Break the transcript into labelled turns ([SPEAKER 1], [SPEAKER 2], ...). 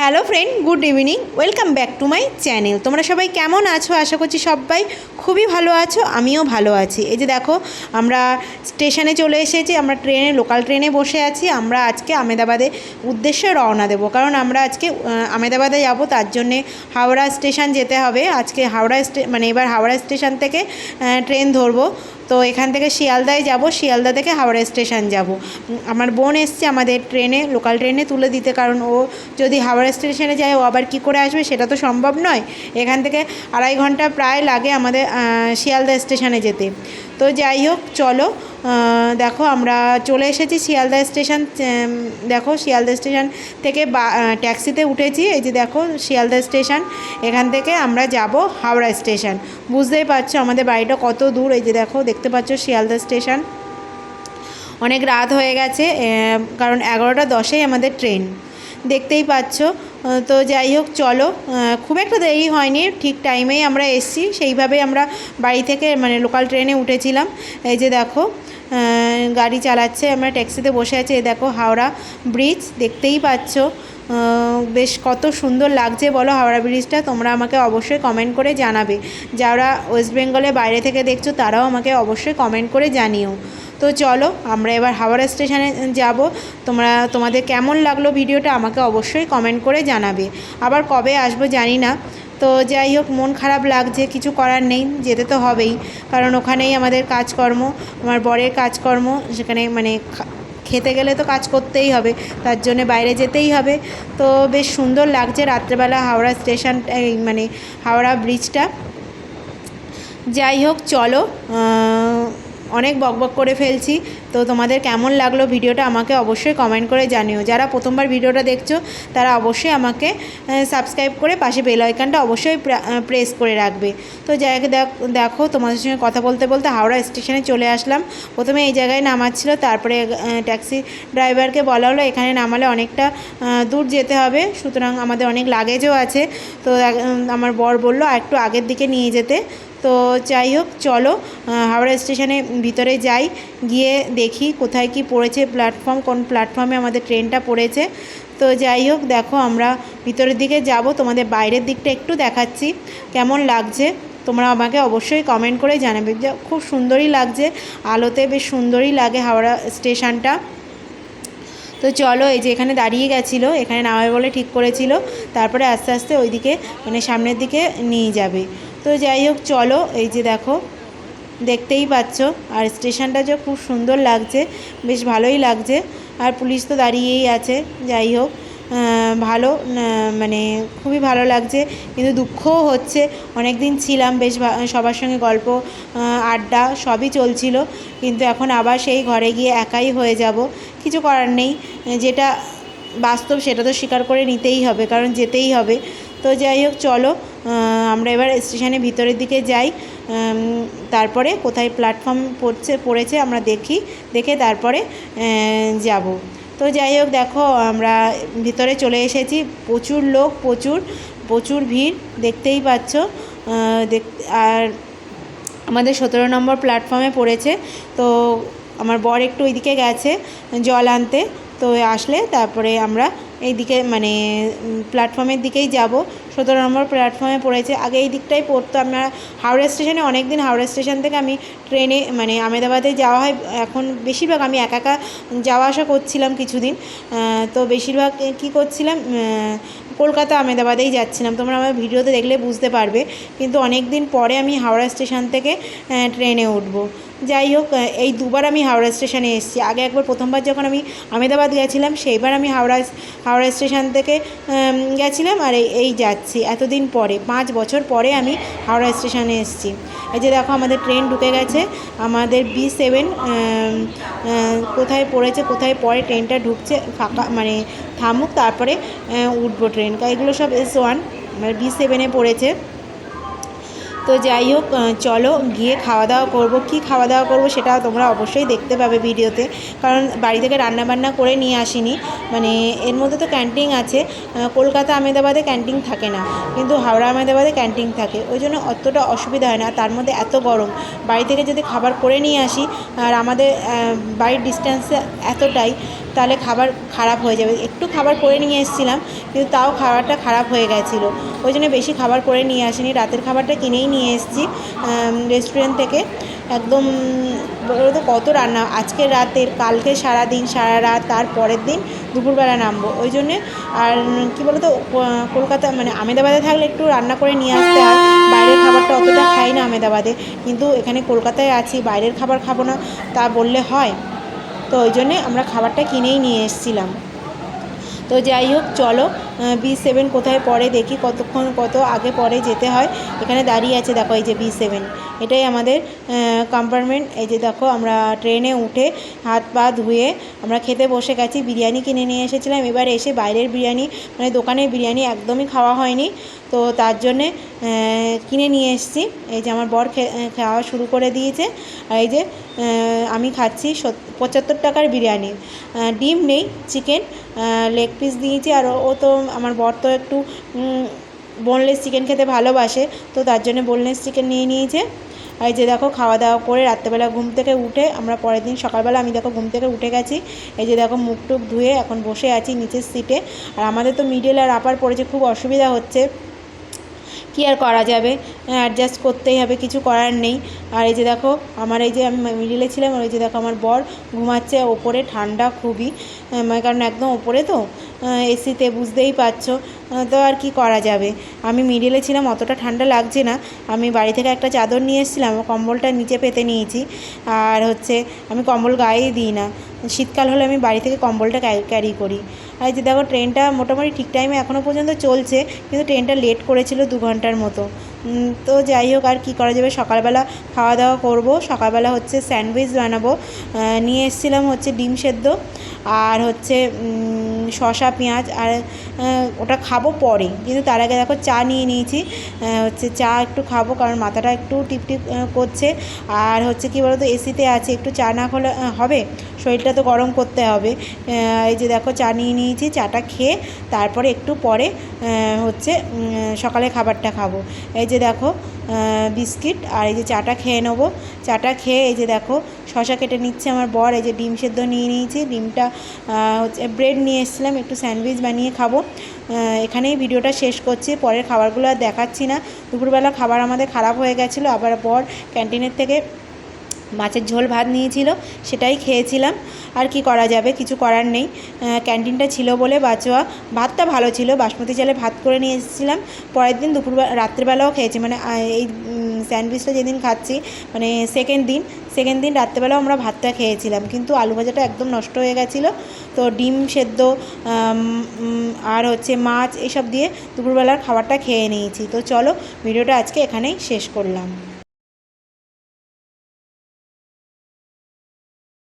[SPEAKER 1] Hello friend, good evening, welcome back to my channel. তোমরা সবাই কেমন আছো? আশা করছি সবাই খুবই ভালো আছো, আমিও ভালো আছি। এই যে দেখো, আমরা স্টেশনে চলে এসেছি, আমরা লোকাল ট্রেনে বসে আছি। আমরা আজকে আমেদাবাদের উদ্দেশ্যে রওনা দেবো, কারণ আমরা আজকে আমেদাবাদে যাব, তার জন্যে হাওড়া স্টেশন যেতে হবে। আজকে এবার হাওড়া স্টেশন থেকে ট্রেন ধরবো। তো এখান থেকে শিয়ালদায় যাব, শিয়ালদা থেকে হাওড়া স্টেশন যাব। আমার বোন এসছে আমাদের লোকাল ট্রেনে তুলে দিতে, কারণ ও যদি হাওড়া স্টেশনে যায় ও আবার কী করে আসবে, সেটা তো সম্ভব নয়। এখান থেকে 2.5 ঘন্টা প্রায় লাগে আমাদের শিয়ালদা স্টেশনে যেতে। তো যাই হোক, চলো। দেখো, আমরা চলে এসেছি শিয়ালদা স্টেশন। দেখো, শিয়ালদা স্টেশন থেকে ট্যাক্সিতে উঠেছি। এই যে দেখো শিয়ালদা স্টেশন, এখান থেকে আমরা যাব হাওড়া স্টেশন। বুঝতেই পারছো আমাদের বাড়িটা কত দূর। এই যে দেখো, দেখতে পাচ্ছ শিয়ালদা স্টেশন। অনেক রাত হয়ে গেছে, কারণ 11:10 আমাদের ট্রেন, দেখতেই পাচ্ছ। তো যাই হোক, চলো। খুব একটা দেরি হয়নি, ঠিক টাইমেই আমরা এসেছি। সেইভাবেই আমরা বাড়ি থেকে লোকাল ট্রেনে উঠেছিলাম। এই যে দেখো, গাড়ি চালাচ্ছে, আমরা ট্যাক্সিতে বসে আছি। এই দেখো হাওড়া ব্রিজ, দেখতেই পাচ্ছ। বেশ কত সুন্দর লাগছে বলো হাওড়া ব্রিজটা। তোমরা আমাকে অবশ্যই কমেন্ট করে জানাবে। যারা ওয়েস্ট বেঙ্গলে বাইরে থেকে দেখছো তারাও আমাকে অবশ্যই কমেন্ট করে জানিও। তো চলো, আমরা এবার হাওড়া স্টেশনে যাব। তোমাদের কেমন লাগলো ভিডিওটা আমাকে অবশ্যই কমেন্ট করে জানাবে। আবার কবে আসবো জানি না। তো যাই হোক, মন খারাপ লাগছে, কিছু করার নেই, যেতে তো হবেই, কারণ ওখানেই আমাদের কাজকর্ম, আমার বরের কাজকর্ম। সেখানে খেতে গেলে তো কাজ করতেই হবে, তার জন্য বাইরে যেতেই হবে। তো বেশ সুন্দর লাগছে রাত্রেবেলা হাওড়া স্টেশন, হাওড়া ব্রিজটা। যাই হোক, চলো। অনেক বকবক করে ফেলছি। তো তোমাদের কেমন লাগলো ভিডিওটা আমাকে অবশ্যই কমেন্ট করে জানিও। যারা প্রথমবার ভিডিওটা দেখছো তারা অবশ্যই আমাকে সাবস্ক্রাইব করে পাশে বেল আইকনটা অবশ্যই প্রেস করে রাখবে। তো দেখো, তোমাদের সঙ্গে কথা বলতে বলতে হাওড়া স্টেশনে চলে আসলাম। প্রথমে এই জায়গায় নামাচ্ছিল, তারপরে ট্যাক্সি ড্রাইভারকে বলা হলো এখানে নামালে অনেকটা দূর যেতে হবে, সুতরাং আমাদের অনেক লাগেজও আছে। তো আমার বর বললো আর একটু আগের দিকে নিয়ে যেতে। তো যাই হোক, চলো হাওড়া স্টেশনে ভিতরে যাই, গিয়ে দেখি কোথায় কি পড়েছে প্ল্যাটফর্ম, কোন প্ল্যাটফর্মে আমাদের ট্রেনটা পড়েছে। তো যাই হোক, দেখো আমরা ভিতরের দিকে যাব, তোমাদের বাইরের দিকটা একটু দেখাচ্ছি কেমন লাগছে। তোমরা আমাকে অবশ্যই কমেন্ট করে জানাবে। খুব সুন্দরই লাগছে, আলোতে বেশ সুন্দরই লাগে হাওড়া স্টেশনটা। তো চলো, এই যে এখানে দাঁড়িয়ে গেছিলো, এখানে নামাবে বলে ঠিক করেছিল, তারপরে আস্তে আস্তে ওইদিকে সামনের দিকে নিয়ে যাবে। তো যাই হোক, চলো। এই যে দেখো, দেখতেই পাচ্ছ, আর স্টেশনটা যে খুব সুন্দর লাগছে, বেশ ভালোই লাগছে। আর পুলিশ তো দাঁড়িয়েই আছে। যাই হোক, ভালো, খুবই ভালো লাগছে, কিন্তু দুঃখও হচ্ছে। অনেক দিন ছিলাম, বেশ সবার সঙ্গে গল্প আড্ডা সবই চলছিল, কিন্তু এখন আবার সেই ঘরে গিয়ে একাই হয়ে যাব। কিছু করার নেই, যেটা বাস্তব সেটা তো স্বীকার করে নিতেই হবে, কারণ যেতেই হবে। তো যাই হোক, চলো আমরা এবার স্টেশনের ভিতরের দিকে যাই। তারপরে কোথায় প্ল্যাটফর্ম পড়েছে আমরা দেখে তারপরে যাব। তো যাই হোক, দেখো আমরা ভিতরে চলে এসেছি। প্রচুর লোক, প্রচুর ভিড়, দেখতেই পাচ্ছ। আর আমাদের 17 নম্বর প্ল্যাটফর্মে পড়েছে। তো আমার বর একটু ওইদিকে গেছে জল আনতে। তো আসলে তারপরে আমরা এইদিকে প্ল্যাটফর্মের দিকেই যাব। 17 নম্বর প্ল্যাটফর্মে পড়েছে। আগে এই দিকটাই পড়তো। আমরা হাওড়া স্টেশনে অনেক দিন, হাওড়া স্টেশন থেকে আমি ট্রেনে আমেদাবাদে যাওয়া হয়। এখন বেশিরভাগ আমি একা যাওয়া আসা করছিলাম কিছুদিন। তো বেশিরভাগ কী করছিলাম, কলকাতা আমেদাবাদেই যাচ্ছিলাম। তোমরা আমার ভিডিওতে দেখলে বুঝতে পারবে। কিন্তু অনেক দিন পরে আমি হাওড়া স্টেশন থেকে ট্রেনে উঠবো। যাই হোক, এই দুবার আমি হাওড়া স্টেশনে এসেছি। আগে একবার, প্রথমবার যখন আমি আমেদাবাদ গেছিলাম, সেইবার আমি হাওড়া স্টেশন থেকে গেছিলাম। আর এই যাচ্ছি এতদিন পরে, 5 বছর পরে আমি হাওড়া স্টেশনে এসেছি। এই যে দেখো, আমাদের ট্রেন ঢুকে গেছে। আমাদের B7 কোথায় পড়েছে, কোথায় পরে ট্রেনটা ঢুকছে, ফাঁকা থামুক, তারপরে উঠবো ট্রেন। এগুলো সব S1, B7-এ পড়েছে। তো যাই হোক, চলো গিয়ে খাওয়া দাওয়া করবো। কী খাওয়া দাওয়া করবো সেটা তোমরা অবশ্যই দেখতে পাবে ভিডিওতে, কারণ বাড়ি থেকে রান্নাবান্না করে নিয়ে আসিনি। এর মধ্যে তো ক্যান্টিন আছে। কলকাতা আমেদাবাদে ক্যান্টিন থাকে না, কিন্তু হাওড়া আমেদাবাদে ক্যান্টিন থাকে, ওই জন্য অতটা অসুবিধা হয় না। তার মধ্যে এত গরম, বাড়ি থেকে যদি খাবার করে নিয়ে আসি, আর আমাদের বাড়ির ডিস্টেন্সে এতটাই, তাহলে খাবার খারাপ হয়ে যাবে। একটু খাবার করে নিয়ে এসেছিলাম, কিন্তু তাও খাবারটা খারাপ হয়ে গেছিলো, ওই জন্য বেশি খাবার করে নিয়ে আসিনি। রাতের খাবারটা কিনেই নিয়ে এসেছি রেস্টুরেন্ট থেকে। একদম বলো তো কত রান্না আজকের রাতের, কালকে সারাদিন সারা রাত, তার পরের দিন দুপুরবেলা নামবো, ওই জন্যে। আর কী বলো তো, কলকাতা মানে আমেদাবাদে থাকলে একটু রান্না করে নিয়ে আসতে হয়, বাইরের খাবারটা অতটা খাই না আমেদাবাদে, কিন্তু এখানে কলকাতায় আছি, বাইরের খাবার খাবো না তা বললে হয়? তো ওই জন্যে আমরা খাবারটা কিনেই নিয়ে এসেছিলাম। তো যাই হোক, চলো B7 কোথায় পড়ে দেখি, কত আগে পরে যেতে হয়। এখানে দাঁড়িয়ে আছে দেখো, এই যে B7, এটাই আমাদের কম্পার্টমেন্ট। এই যে দেখো, আমরা ট্রেনে উঠে হাত পা ধুয়ে আমরা খেতে বসে গেছি। বিরিয়ানি কিনে নিয়ে এসেছিলাম, এবার এসে বাইরের বিরিয়ানি মানে দোকানের বিরিয়ানি একদমই খাওয়া হয়নি, তো তার জন্যে কিনে নিয়ে এসেছি। এই যে আমার বর খাওয়া শুরু করে দিয়েছে। আর এই যে আমি খাচ্ছি 75 টাকার বিরিয়ানি, ডিম নেই, চিকেন লেগ পিস দিয়েছি। আর ও তো আমার বর তো একটু বোনলেস চিকেন খেতে ভালোবাসে, তো তার জন্য বোনলেস চিকেন নিয়ে নিয়েছে। আর এই যে দেখো, খাওয়া দাওয়া করে রাত্রেবেলা ঘুম থেকে উঠে আমরা পরের দিন সকালবেলা আমি দেখো ঘুম থেকে উঠে গেছি। এই যে দেখো, মুখ টুক ধুয়ে এখন বসে আছি নিচের সিটে। আর আমাদের তো মিডল আর আপার পড়েছে, খুব অসুবিধা হচ্ছে, কী আর করা যাবে, অ্যাডজাস্ট করতেই হবে, কিছু করার নেই। আর এই যে দেখো, আমার এই যে আমি মিডিলে ছিলাম, আর এই যে দেখো আমার বর ঘুমাচ্ছে ওপরে, ঠান্ডা খুবই, কারণ একদম ওপরে তো এসিতে, বুঝতেই পারছো। তো আর কি করা যাবে, আমি মিডিলে ছিলাম, অতটা ঠান্ডা লাগছে না। আমি বাড়ি থেকে একটা চাদর নিয়ে এসেছিলাম, কম্বলটা নিচে পেতে নিয়েছি। আর হচ্ছে আমি কম্বল গায়েই দিই না, শীতকাল হলে আমি বাড়ি থেকে কম্বলটা ক্যারি করি। আর এই যে দেখো, ট্রেনটা মোটামুটি ঠিক টাইমে এখনও পর্যন্ত চলছে, কিন্তু ট্রেনটা লেট করেছিল 2 ঘন্টার মতো। তো যাই হোক, আর কী করা যাবে, সকালবেলা খাওয়া দাওয়া করব। সকালবেলা হচ্ছে স্যান্ডউইচ বানাবো, নিয়ে এসেছিলাম হচ্ছে ডিম সেদ্ধ আর হচ্ছে শসা পেঁয়াজ, আর ওটা খাবো পরে, কিন্তু তার আগে দেখো চা নিয়ে নিয়েছি, হচ্ছে চা একটু খাবো, কারণ মাথাটা একটু টিপটিপ করছে। আর হচ্ছে কী বলো তো, এসিতে আছে, একটু চা না খেলে হবে, শরীরটা তো গরম করতে হবে। এই যে দেখো, চা নিয়ে নিয়েছি, চাটা খেয়ে তারপরে একটু পরে হচ্ছে সকালে খাবারটা খাবো। এই যে দেখো, বিস্কিট আর এই যে চাটা খেয়ে নেবো। চাটা খেয়ে এই যে দেখো, শসা কেটে নিচ্ছে আমার বর, এই যে ডিম সেদ্ধ নিয়ে নিয়েছি, ডিমটা হচ্ছে ব্রেড নিয়ে এসেছিলাম, একটু স্যান্ডউইচ বানিয়ে খাবো। এখানেই ভিডিওটা শেষ করছি, পরের খাবারগুলো আর দেখাচ্ছি না। দুপুরবেলা খাবার আমাদের খারাপ হয়ে গেছিলো, আবার বর ক্যান্টিনের থেকে মাছের ঝোল ভাত নিয়েছিল, সেটাই খেয়েছিলাম। আর কি করা যাবে, কিছু করার নেই, ক্যান্টিনটা ছিল বলে বাঁচোয়া। ভাতটা ভালো ছিল, বাসমতি চালে ভাত করে নিয়ে এসেছিলাম। পরের দিন রাত্রেবেলাও খেয়েছি, মানে এই স্যান্ডউইচটা যেদিন খাচ্ছি, মানে সেকেন্ড দিন রাত্রেবেলাও আমরা ভাতটা খেয়েছিলাম, কিন্তু আলু ভাজাটা একদম নষ্ট হয়ে গেছিলো। তো ডিম সেদ্ধ আর হচ্ছে মাছ এসব দিয়ে দুপুরবেলার খাবারটা খেয়ে নিয়েছি। তো চলো, ভিডিওটা আজকে এখানেই শেষ করলাম।